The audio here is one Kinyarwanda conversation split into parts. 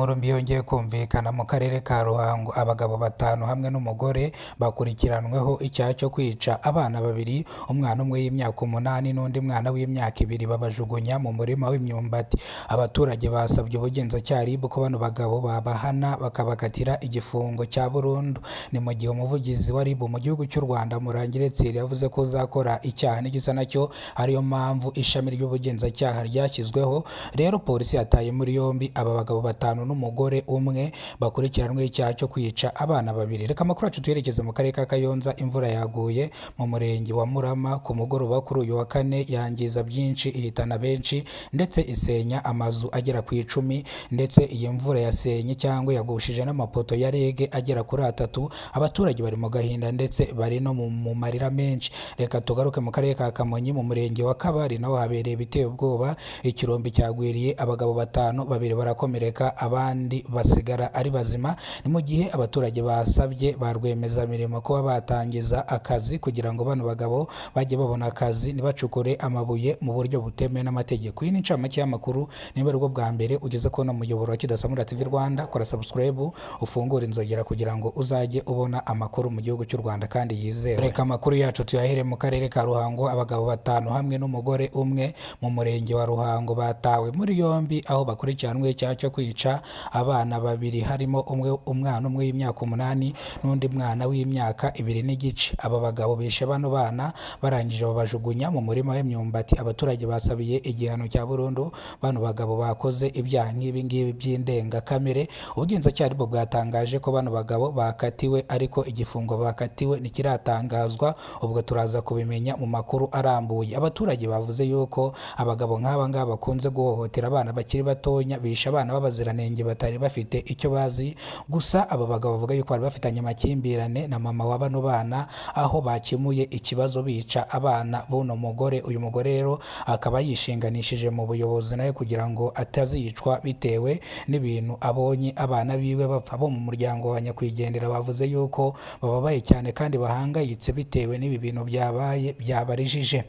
inkuru mbi yongeye kumvikana mu karere ka Ruhango. Abagabo 5 hamwe n'umugore bakurikiranweho icyaha cyo kwica abana babiri, umwana umwe y'imyaka 8 n'undi mwana w'imyaka 2, babajugunya mu murima w'imyumbati. Abaturage basabye ubugenzacyaha RIB ko bano bagabo babahana bakabakatira igifungo cya burundu. Ni mu gihe umuvugizi wa RIB mu gihugu cy'u Rwanda Murangire Thierry yavuze ko uzakora icyaha n'igisa nacyo, ariyo mpamvu ishami ry'ubugenzacyaha ryashyizweho. Rero polisi yataye muri yombi aba bagabo 5 n'umugore umwe bakurikiranwe icyaha cyo kwica abana babiri. Reka amakuru yacu tuyerekeze mu karere ka Kayonza. Imvura yaguye mu murenge wa Murama ku mugoroba kuri uyu wa kane, yangiza byinshi, ihitana benshi ndetse isenya amazu agera ku 10, ndetse iyi mvura yasenye cyangwa yagushije n'amapoto ya rege agera kuri 3. Abaturage bari mu gahinda ndetse bari no mu marira menshi. Reka tugaruke mu karere ka Kamonyi mu murenge wa Kabari, naho habereye biteye ubwoba. Ikirombe cyagwiriye abagabo 5, 2 barakomereka, abandi basigara ari bazima. Ni mu gihe abaturage basabye ba rwiyemezamirimo kuba batangiza akazi kugira ngo bano bagabo bajye babona akazi, ntibacukure amabuye mu buryo butemewe n'amategeko. Iyi ni incamake y'amakuru. Niba rwo bwa mbere ugeze ko no muyoboro wa Kidasamura TV Rwanda, kora subscribe, ufungure inzogera kugira ngo uzajye ubona amakuru mu gihugu cy'u Rwanda kandi yizewe. Reka amakuru yacu tuyahere mu karere ka Ruhango. Abagabo 5 hamwe n'umugore umwe mu murenge wa Ruhango batawe muri yombi, aho bakurikiranwe icyaha cyo kwica abana babiri, harimo umwana umwe y'imyaka 8 n'undi mwana w'imyaka 2 n'igice. Aba bagabo bishe bano bana barangije babajugunya mu murima w'imyumbati. Abaturage basabiye igihano cya burundu bano bagabo bakoze ibyaha nk'ibi ngibi by'indengakamere. Ubugenzacyaha bwo bwatangaje ko bano bagabo bakatiwe, ariko igifungo bakatiwe ntikiratangazwa. Ubwo turaza kubimenya mu makuru arambuye. Abaturage bavuze yuko abagabo nk'aba ngaba bakunze guhohotera abana bakiri batonya, bisha abana b'abaziranenge batari bafite icyo bazi. Gusa aba bagabo bavuga yuko bari bafitanye amakimbirane na mama wa bano bana, aho bakemuye ikibazo bica abana buno mugore. Uyu mugore rero akaba yishinganishije mu buyobozi nawe kugira ngo atazicwa bitewe n'ibintu abonye abana biwe bapfa. Bo mu muryango wa nyakwigendera bavuze yuko bababaye cyane kandi bahangayitse bitewe n'ibi bintu byabaye byabarijije.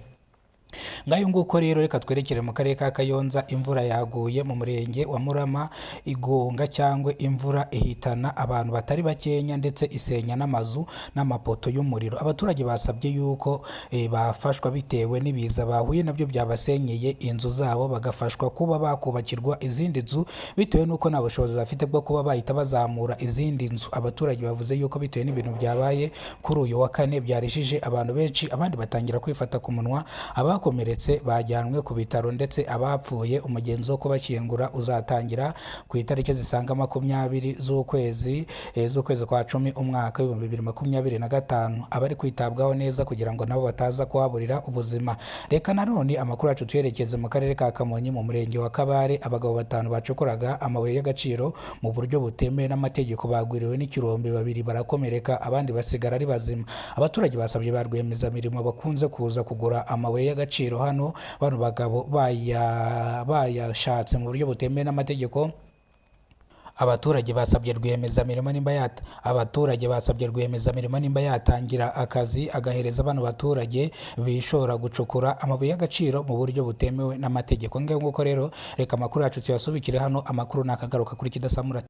Ngayo nguko rero, reka twerekere mu karere ka Kayonza. Imvura yaguye mu murenge wa Murama, igonga cyangwa imvura ihitana abantu batari bakenya ndetse isenya n'amazu n'amapoto y'umuriro. Abaturage basabye yuko bafashwa bitewe n'ibiza bahuye nabyo byabasenyeye inzu zabo, bagafashwa kuba bakubakirwa izindi nzu bitewe n'uko nta bushobozi bafite bwo kuba bahita bazamura izindi nzu. Abaturage bavuze yuko bitewe n'ibintu byabaye kuri uyu wa kane byarijije abantu benshi, abandi batangira kwifata ku munwa. Abakomeretse bajyanwe ku bitaro ndetse abapfuye umugenzo wo kubashyingura uzatangira ku itariki zisaga 20 z'ukwezi kwa 10 umwaka wa 2025. Abari kwitabwaho neza kugira ngo nabo bataza kuhaburira ubuzima. Reka nanone amakuru yacu tuyerekeze mu karere ka Kamonyi mu murenge wa Kabare. Abagabo 5 bacukuraga amabuye y'agaciro mu buryo butemewe n'amategeko bagwiriwe n'ikirombe, 2 barakomereka, abandi basigara ari bazima. Abaturage basabye ba rwiyemezamirimo bakunze kuza kugura amabuye y'agaciro hano bano bagabo bayashatse mu buryo butemewe n'amategeko. Abaturage basabye rwiyemezamirimo nimba yatangira akazi agahereza bano baturage bishora gucukura amabuye y'agaciro mu buryo butemewe n'amategeko. Nguko rero reka amakuru yacu tuyasubikire hano. Amakuru nakagaruka kuri Kidasamura.